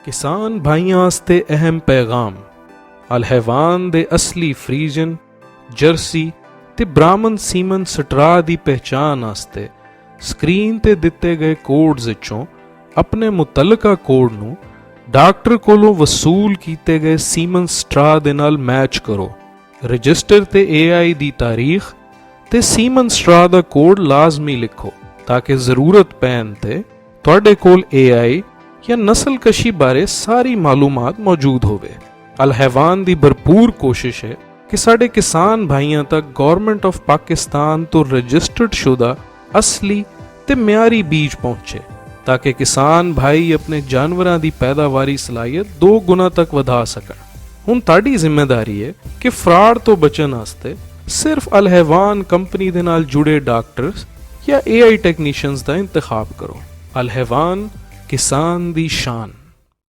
किसान भाइयां आस्ते अहम पैगाम। अल हैवान दे असली फ्रीजन, जर्सी ते ब्राह्मण सीमन स्ट्रा दी पहचान आस्ते स्क्रीन ते दिते गए कोड्स विचों अपने मुतलका कोड नूं डॉक्टर कोलों वसूल कीते गए सीमन स्ट्रा दे नाल मैच करो। रजिस्टर ते AI दी तारीख ते सीमन स्ट्रा दा कोड लाजमी लिखो ताकि जरूरत पैन ते तुहाडे कोल AI या नस्लकशी बारे सारी मालूमात मौजूद होवे। अल हैवान दी भरपूर कोशिश है कि साडे किसान भाइयों तक गवर्नमेंट ऑफ पाकिस्तान तो रजिस्टर्ड शुदा असली ते म्यारी बीज पहुंचे ताकि किसान भाई अपने जानवरां दी पैदावारी सलाहियत 2 गुना तक वधा सकन। हुण ताड़ी जिम्मेदारी है कि फ्रॉड तो बचन वास्ते सिर्फ अल हैवान कंपनी दे नाल जुड़े डॉक्टर्स या AI टेक्नीशियंस दा इंतखाब करो। अल हैवान किसान दी शान।